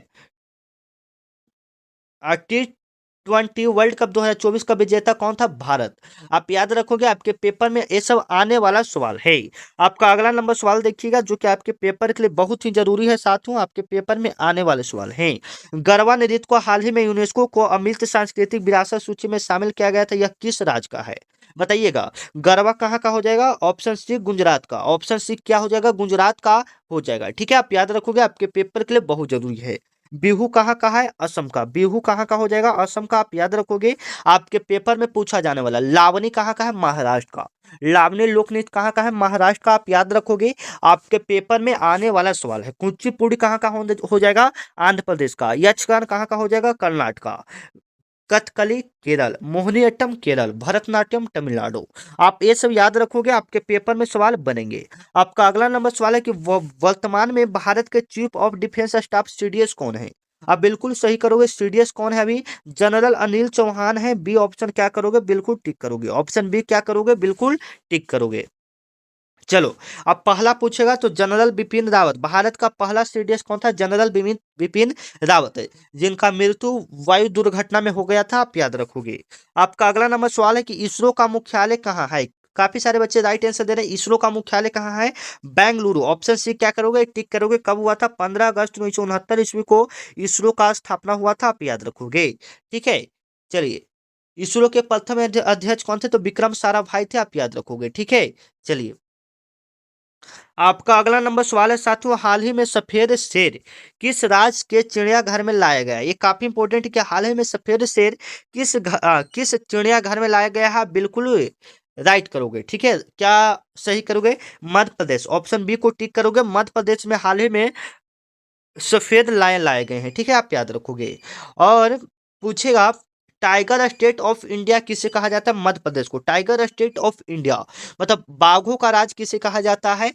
T20 वर्ल्ड कप 2024 का विजेता कौन था? भारत। आप याद रखोगे, आपके पेपर में ये सब आने वाला सवाल है। आपका अगला नंबर सवाल देखिएगा, जो कि आपके पेपर के लिए बहुत ही जरूरी है साथियों, आपके पेपर में आने वाले सवाल हैं। गरबा नृत्य को हाल ही में यूनेस्को को अमूर्त सांस्कृतिक विरासत सूची में शामिल किया गया था, यह किस राज्य का है? बताइएगा। गरबा कहाँ का हो जाएगा? ऑप्शन सी गुजरात का। ऑप्शन सी क्या हो जाएगा? गुजरात का हो जाएगा, ठीक है। आप याद रखोगे, आपके पेपर के लिए बहुत जरूरी है। बिहू कहाँ का है? असम का। बिहू कहाँ का हो जाएगा? असम का, आप याद रखोगे, आपके पेपर में पूछा जाने वाला। लावनी कहाँ का है? महाराष्ट्र का। लावनी लोक नृत्य कहाँ का है? महाराष्ट्र का, आप याद रखोगे, आपके पेपर में आने वाला सवाल है। कुचिपुड़ी कहाँ का हो जाएगा? आंध्र प्रदेश का। यक्षगान कहाँ का हो जाएगा? कर्नाटक का। कथकली केरल। मोहिनीअट्टम केरल। भरतनाट्यम तमिलनाडु। आप ये सब याद रखोगे, आपके पेपर में सवाल बनेंगे। आपका अगला नंबर सवाल है कि वर्तमान में भारत के chief of defence staff CDS कौन है? आप बिल्कुल सही करोगे। सीडीएस कौन है अभी? जनरल अनिल चौहान है। बी ऑप्शन क्या करोगे? बिल्कुल टिक करोगे। ऑप्शन बी क्या करोगे? बिल्कुल टिक करोगे। चलो, अब पहला पूछेगा तो जनरल बिपिन रावत। भारत का पहला सीडीएस कौन था? जनरल बिपिन बिपिन रावत है, जिनका मृत्यु वायु दुर्घटना में हो गया था, आप याद रखोगे। आपका अगला नंबर सवाल है कि इसरो का मुख्यालय कहाँ है? काफी सारे बच्चे राइट आंसर दे रहे हैं। इसरो का मुख्यालय कहाँ है? बेंगलुरु। ऑप्शन सी क्या करोगे? टिक करोगे। कब हुआ था? 15 अगस्त 1969 ईस्वी को इसरो का स्थापना हुआ था, आप याद रखोगे, ठीक है। चलिए, इसरो के प्रथम अध्यक्ष कौन थे? तो विक्रम साराभाई थे, आप याद रखोगे, ठीक है। चलिए, आपका अगला नंबर सवाल है साथियों, हाल ही में सफेद शेर किस राज्य के चिड़ियाघर में लाया गया? ये काफी इंपॉर्टेंट है कि हाल ही में सफेद शेर किस चिड़ियाघर में लाया गया है? बिल्कुल राइट करोगे, ठीक है। क्या सही करोगे? मध्य प्रदेश। ऑप्शन बी को टिक करोगे। मध्य प्रदेश में हाल ही में सफेद लायन लाए गए हैं, ठीक है, आप याद रखोगे। और पूछेगा, टाइगर स्टेट ऑफ इंडिया किसे कहा जाता है? मध्य प्रदेश को। टाइगर स्टेट ऑफ इंडिया मतलब बाघों का राज किसे कहा जाता है?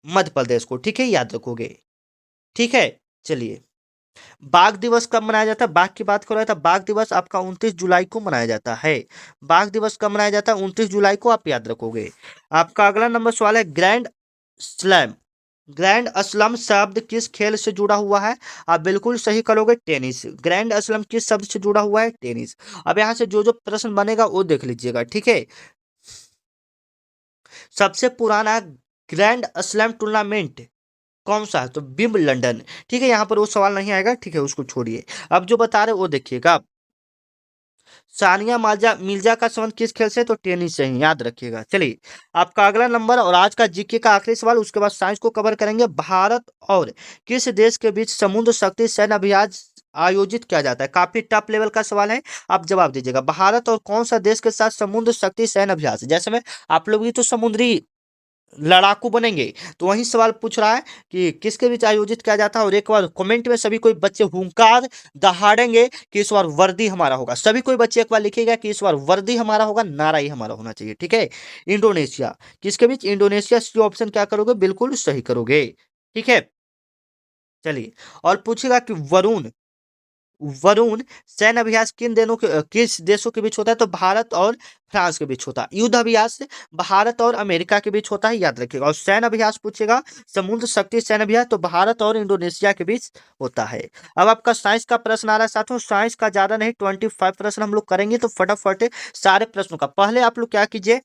मध्य प्रदेश को, ठीक है, याद रखोगे, ठीक है। चलिए, बाघ दिवस कब मनाया जाता है? बाघ की बात कर रहा था। बाघ दिवस आपका 29 जुलाई को मनाया जाता है। बाघ दिवस कब मनाया जाता है? 29 जुलाई को, आप याद रखोगे। आपका अगला नंबर सवाल है ग्रैंड स्लैम। ग्रैंड अस्लम शब्द किस खेल से जुड़ा हुआ है? आप बिल्कुल सही करोगे, टेनिस। ग्रैंड अस्लम किस शब्द से जुड़ा हुआ है? टेनिस। अब यहाँ से जो जो प्रश्न बनेगा वो देख लीजिएगा, ठीक है। सबसे पुराना ग्रैंड अस्लैम टूर्नामेंट कौन सा है? तो विंबलडन, ठीक है। यहाँ पर वो सवाल नहीं आएगा, ठीक है, उसको छोड़िए। अब जो बता रहे वो देखिएगा। सानिया मिर्जा मिर्जा का संबंध किस खेल से? तो टेनिस से ही, याद रखिएगा। चलिए, आपका अगला नंबर और आज का जीके का आखिरी सवाल, उसके बाद साइंस को कवर करेंगे। भारत और किस देश के बीच समुद्र शक्ति सैन्य अभ्यास आयोजित किया जाता है? काफी टफ लेवल का सवाल है, आप जवाब दीजिएगा। भारत और कौन सा देश के साथ समुद्र शक्ति सैन्य अभ्यास? जैसे में आप लोग भी तो समुद्री लड़ाकू बनेंगे, तो वही सवाल पूछ रहा है कि किसके बीच आयोजित किया जाता है। और एक बार कमेंट में सभी कोई बच्चे हुंकार दहाड़ेंगे कि इस बार वर्दी हमारा होगा। सभी कोई बच्चे एक बार लिखेगा कि इस बार वर्दी हमारा होगा, नारा ही हमारा होना चाहिए, ठीक है। इंडोनेशिया किसके बीच? इंडोनेशिया। सी ऑप्शन क्या करोगे? बिल्कुल सही करोगे, ठीक है। चलिए, और पूछेगा कि वरुण वरुण सैन्य अभ्यास किस देशों के बीच होता है? तो भारत और फ्रांस के बीच होता है। युद्ध अभ्यास भारत और अमेरिका के बीच होता है, याद रखिएगा। और सैन्य अभ्यास पूछेगा, समुद्र शक्ति सैन्य अभ्यास, तो भारत और इंडोनेशिया के बीच होता है। अब आपका साइंस का प्रश्न आ रहा है साथियों, साइंस का ज्यादा नहीं 25 प्रश्न हम लोग करेंगे, तो फटाफट सारे प्रश्नों का पहले आप लोग क्या कीजिए,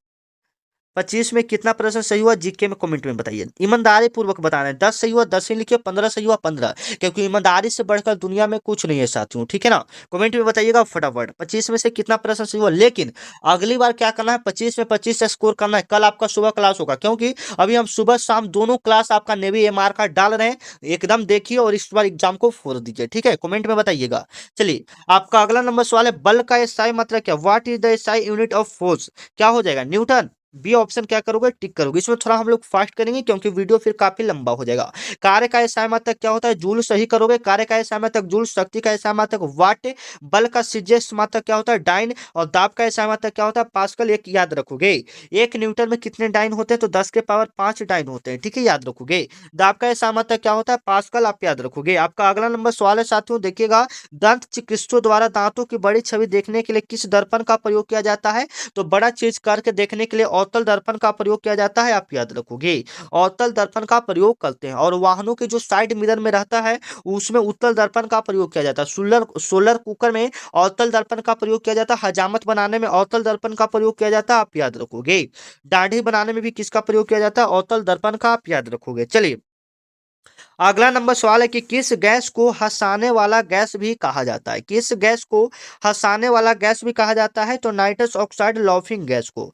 25 में कितना प्रश्न सही हुआ जीके में कमेंट में बताइए। ईमानदारी पूर्वक बताना है, 10 सही हुआ 10 ही लिखिए, 15 सही हुआ 15, क्योंकि ईमानदारी से बढ़कर दुनिया में कुछ नहीं है साथियों, ठीक है ना। कमेंट में बताइएगा फटाफट 25 में से कितना प्रश्न सही हुआ। लेकिन अगली बार क्या करना है, 25 में 25 से स्कोर करना है। कल आपका सुबह क्लास होगा, क्योंकि अभी हम सुबह शाम दोनों क्लास आपका नेवी एमआर का डाल रहे हैं, एकदम देखिए और इस बार एग्जाम को फोड़ दीजिए, ठीक है। कमेंट में बताइएगा। चलिए, आपका अगला नंबर सवाल है, बल का एसआई मतलब क्या? What is the SI unit of force? क्या हो जाएगा? न्यूटन। बी ऑप्शन क्या करोगे? टिक करोगे। इसमें थोड़ा हम लोग फास्ट करेंगे, क्योंकि वीडियो फिर काफी लंबा हो जाएगा। कार्य का एसआई मात्रक क्या होता है? जूल। सही करोगे। कार्य का एसआई मात्रक जूल, शक्ति का एसआई मात्रक वाट, बल का सीजीएस मात्रक क्या होता है? डाइन, और दाब का एसआई मात्रक क्या होता है? पास्कल। एक याद रखोगे, 1 न्यूटन में कितने डाइन होते हैं? तो 10 के पावर 5 डाइन होते हैं, ठीक है, याद रखोगे। दाब का एसआई मात्रक क्या होता है? पास्कल, आप याद रखोगे। आपका अगला नंबर सवाल है साथियों, देखिएगा, दंत चिकित्सकों द्वारा दांतों की बड़ी छवि देखने के लिए किस दर्पण का प्रयोग किया जाता है? तो बड़ा चीज करके देखने के लिए अवतल दर्पण का प्रयोग किया जाता है, आप याद रखोगे। अवतल दर्पण का प्रयोग करते हैं। और वाहनों के जो साइड मिरर में रहता है, उसमें उत्तल दर्पण का प्रयोग किया जाता है। सोलर सोलर कुकर में अवतल दर्पण का प्रयोग किया जाता है। हजामत बनाने में अवतल दर्पण का प्रयोग किया जाता है, आप याद रखोगे। दाढ़ी बनाने में भी किसका प्रयोग किया जाता है? अवतल दर्पण का, आप याद रखोगे। चलिए, अगला नंबर सवाल है कि किस गैस को हंसाने वाला गैस भी कहा जाता है? किस गैस को हंसाने वाला गैस भी कहा जाता है? तो नाइट्रस ऑक्साइड, लॉफिंग गैस को।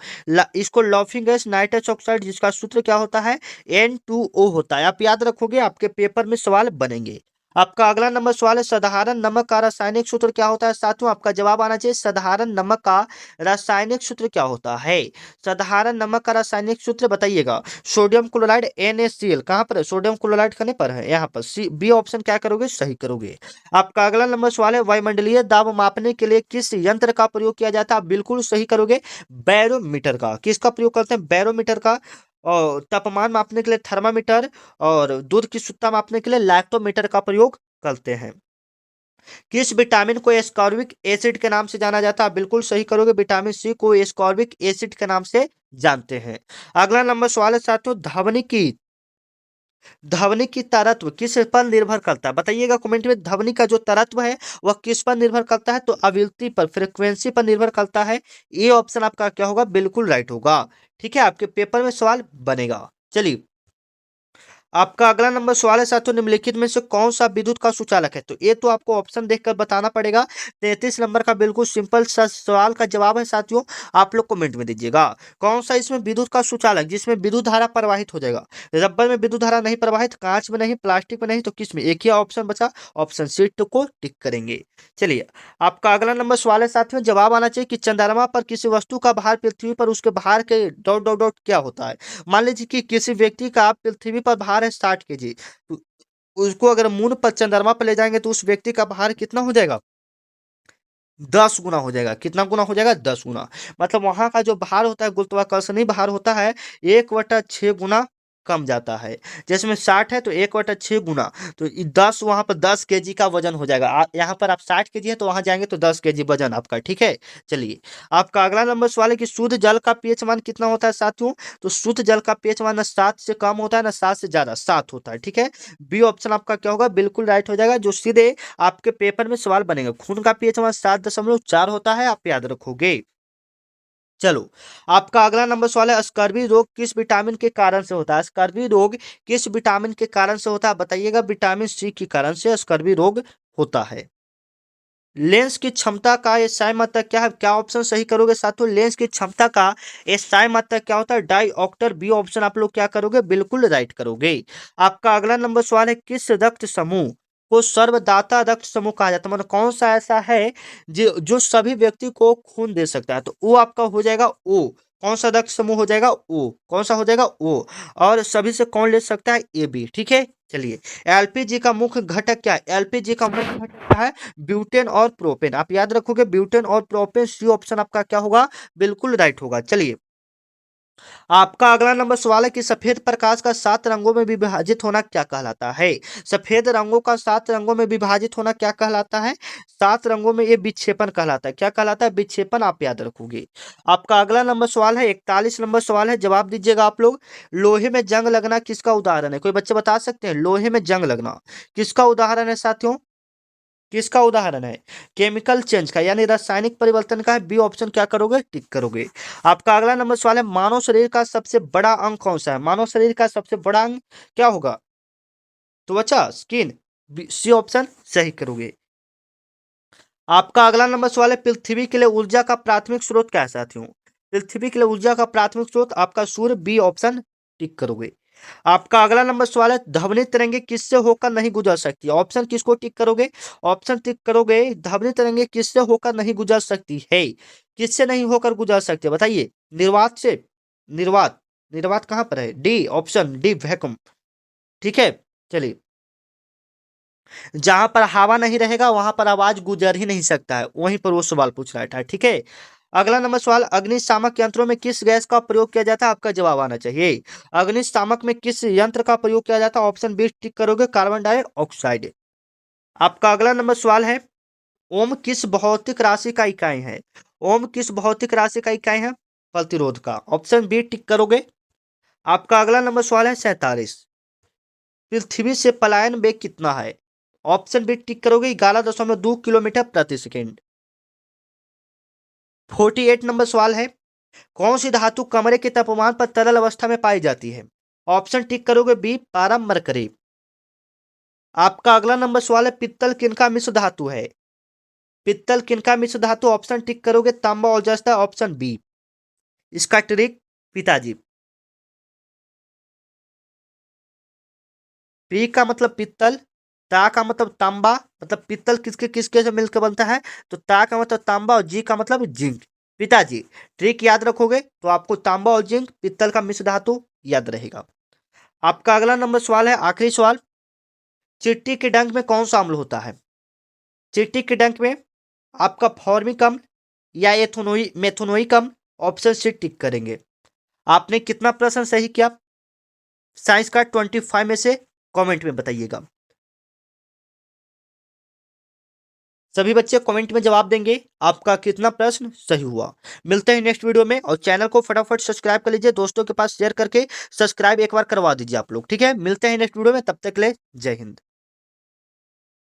इसको लॉफिंग गैस, नाइट्रस ऑक्साइड, जिसका सूत्र क्या होता है? N2O होता है, आप याद रखोगे, आपके पेपर में सवाल बनेंगे। आपका अगला नंबर सवाल है, साधारण नमक का रासायनिक सूत्र क्या होता है? साथियों, आपका जवाब आना चाहिए, साधारण नमक का रासायनिक सूत्र क्या होता है? साधारण नमक का रासायनिक सूत्र बताइएगा। Sodium chloride NaCl। कहाँ पर है? सोडियम क्लोराइड करने पर है, यहाँ पर सी बी ऑप्शन क्या करोगे? सही करोगे। आपका अगला नंबर सवाल है, वायुमंडलीय दाब मापने के लिए किस यंत्र का प्रयोग किया जाता है? आप बिल्कुल सही करोगे, बैरोमीटर का। किसका प्रयोग करते हैं? बैरोमीटर का। और तापमान मापने के लिए थर्मामीटर, और दूध की शुद्धता मापने के लिए लैक्टोमीटर का प्रयोग करते हैं। किस विटामिन को एस्कॉर्बिक एसिड के नाम से जाना जाता है? बिल्कुल सही करोगे, विटामिन सी को एस्कॉर्बिक एसिड के नाम से जानते हैं। अगला नंबर सवाल है साथियों, ध्वनि की तरत्व किस पर निर्भर करता है? बताइएगा कमेंट में, ध्वनि का जो तरत्व है वह किस पर निर्भर करता है? तो आवृत्ति पर, फ्रीक्वेंसी पर निर्भर करता है। ये ऑप्शन आपका क्या होगा? बिल्कुल राइट होगा, ठीक है, आपके पेपर में सवाल बनेगा। चलिए, आपका अगला नंबर सवाल है साथियों, निम्नलिखित में से कौन सा विद्युत का सुचालक है? तो ये तो आपको ऑप्शन देखकर बताना पड़ेगा। 33 नंबर का बिल्कुल सिंपल सा सवाल का जवाब है साथियों, आप लोग कमेंट में दीजिएगा। कौन सा इसमें विद्युत का सुचालक जिसमें विद्युत धारा प्रवाहित हो जाएगा? रबर में विद्युत धारा नहीं प्रवाहित, कांच में नहीं, प्लास्टिक में नहीं, तो किस में? एक ही ऑप्शन बचा, ऑप्शन सी को टिक करेंगे। चलिए, आपका अगला नंबर सवाल है साथियों, जवाब आना चाहिए कि चंद्रमा पर किसी वस्तु का भार पृथ्वी पर उसके भार के डॉट डॉट डॉट क्या होता है? मान लीजिए कि किसी व्यक्ति का पृथ्वी पर भार है 60 kg, तो उसको अगर मून पर, चंद्रमा पर ले जाएंगे तो उस व्यक्ति का भार कितना हो जाएगा? 10 गुना हो जाएगा। कितना गुना हो जाएगा? 10 गुना। मतलब वहां का जो भार होता है, गुरुत्वाकर्षणी भार होता है, 1/6 गुना कम जाता है। जैसे में 60 है तो 1/6 गुना, तो 10, वहां पर 10 kg का वजन हो जाएगा। यहाँ पर आप 60 kg है तो वहां जाएंगे तो 10 kg वजन आपका, ठीक है। चलिए, आपका अगला नंबर सवाल है कि शुद्ध जल का पीएच मान कितना होता है साथियों? तो शुद्ध जल का पीएच मान ना 7 से कम होता है ना 7 से ज्यादा, 7 होता है, ठीक है। बी ऑप्शन आपका क्या होगा? बिल्कुल राइट हो जाएगा, जो सीधे आपके पेपर में सवाल बनेगा। खून का पीएच मान 7.4 होता है, आप याद रखोगे। चलो, आपका अगला नंबर सवाल है, स्कर्वी रोग किस विटामिन के कारण से होता है? स्कर्वी रोग किस विटामिन के कारण से होता है? बताइएगा। विटामिन सी के कारण से स्कर्वी रोग होता है। लेंस की क्षमता का एसआई मात्रक क्या है? क्या ऑप्शन सही करोगे साथियों? लेंस की क्षमता का एसआई मात्रक क्या होता है? डाईऑक्टर। बी ऑप्शन आप लोग क्या करोगे? बिल्कुल राइट करोगे। आपका अगला नंबर सवाल है, किस रक्त समूह को सर्वदाता रक्त समूह कहा जाता है? मतलब कौन सा ऐसा है जो जो सभी व्यक्ति को खून दे सकता है? तो वो आपका हो जाएगा ओ। कौन सा रक्त समूह हो जाएगा? ओ। कौन सा हो जाएगा? ओ। और सभी से कौन ले सकता है? ए बी, ठीक है। चलिए, एलपीजी का मुख्य घटक क्या है? एलपीजी का मुख्य घटक क्या है? ब्यूटेन और प्रोपेन, आप याद रखोगे, ब्यूटेन और प्रोपेन। सी ऑप्शन आपका क्या होगा? बिल्कुल राइट होगा। चलिए, आपका अगला नंबर सवाल है कि सफेद प्रकाश का 7 रंगों में विभाजित होना क्या कहलाता है? सफेद रंगों का 7 रंगों में विभाजित होना क्या कहलाता है? 7 रंगों में ये विक्षेपण कहलाता है। क्या कहलाता है? विक्षेपण, आप याद रखोगे। आपका अगला नंबर सवाल है, 41 नंबर सवाल है, जवाब दीजिएगा आप लोग। लोहे में जंग लगना किसका उदाहरण है? कोई बच्चे बता सकते हैं? लोहे में जंग लगना किसका उदाहरण है साथियों? किसका उदाहरण है? केमिकल चेंज का, यानी रासायनिक परिवर्तन का है। बी ऑप्शन क्या करोगे? टिक करोगे। आपका अगला नंबर सवाल है, मानव शरीर का सबसे बड़ा अंग कौन सा है? मानव शरीर का सबसे बड़ा अंग क्या होगा? त्वचा, स्किन। सी ऑप्शन सही करोगे। आपका अगला नंबर सवाल है, पृथ्वी के लिए ऊर्जा का प्राथमिक स्रोत क्या है साथियों? पृथ्वी के लिए ऊर्जा का प्राथमिक स्रोत आपका सूर्य। बी ऑप्शन टिक करोगे। आपका अगला नंबर सवाल है, ध्वनि तरंगे किससे होकर नहीं गुजर सकती? ऑप्शन किसको टिक करोगे? ऑप्शन टिक करोगे। ध्वनि तरंगे किससे होकर नहीं गुजर सकती है? किससे नहीं होकर गुजर सकती, बताइए? निर्वात से। निर्वात। निर्वात कहां पर है? D option D, vacuum. ठीक है, चलिए। जहां पर हवा नहीं रहेगा वहां पर आवाज गुजर ही नहीं सकता है, वहीं पर वो सवाल पूछ रहा था। ठीक है। अगला नंबर सवाल, अग्निशामक यंत्रों में किस गैस का प्रयोग किया जाता है? आपका जवाब आना चाहिए। अग्निशामक में किस यंत्र का प्रयोग किया जाता है? ऑप्शन बी टिक करोगे, कार्बन डाइऑक्साइड। आपका अगला नंबर सवाल है, ओम किस भौतिक राशि का इकाई है? ओम किस भौतिक राशि का इकाई है? प्रतिरोध का। ऑप्शन बी टिक करोगे। आपका अगला नंबर सवाल है, 47, पृथ्वी से पलायन वेग कितना है? ऑप्शन बी टिक करोगे, 11.2 किलोमीटर प्रति सेकेंड। 48 नंबर सवाल है, कौन सी धातु कमरे के तापमान पर तरल अवस्था में पाई जाती है? ऑप्शन टिक करोगे, बी पारा मरकरी। आपका अगला नंबर सवाल है, पित्तल किनका मिश्र धातु है? पित्तल किनका मिश्र धातु? ऑप्शन टिक करोगे, तांबा और जस्ता। Option B. इसका ट्रिक, पिताजी। पी का मतलब पित्तल, ता का मतलब तांबा, मतलब पित्तल किसके किसके से मिलकर बनता है? तो ता का मतलब तांबा और जी का मतलब जिंक। पिताजी। ट्रिक याद रखोगे तो आपको तांबा और जिंक, पित्तल का मिश्र धातु याद रहेगा। आपका अगला नंबर सवाल है, आखिरी सवाल, चिट्टी के डंक में कौन सा अम्ल होता है? चिट्टी के डंक में आपका फॉर्मिक अम्ल या एथोनोई मेथोनोइक अम्ल। ऑप्शन सी टिक करेंगे। आपने कितना प्रश्न सही किया साइंस का 25 में से? कमेंट में बताइएगा। सभी बच्चे कमेंट में जवाब देंगे आपका कितना प्रश्न सही हुआ। मिलते हैं नेक्स्ट वीडियो में, और चैनल को फटाफट सब्सक्राइब कर लीजिए, दोस्तों के पास शेयर करके सब्सक्राइब एक बार करवा दीजिए आप लोग। ठीक है, मिलते हैं नेक्स्ट वीडियो में, तब तक के लिए जय हिंद।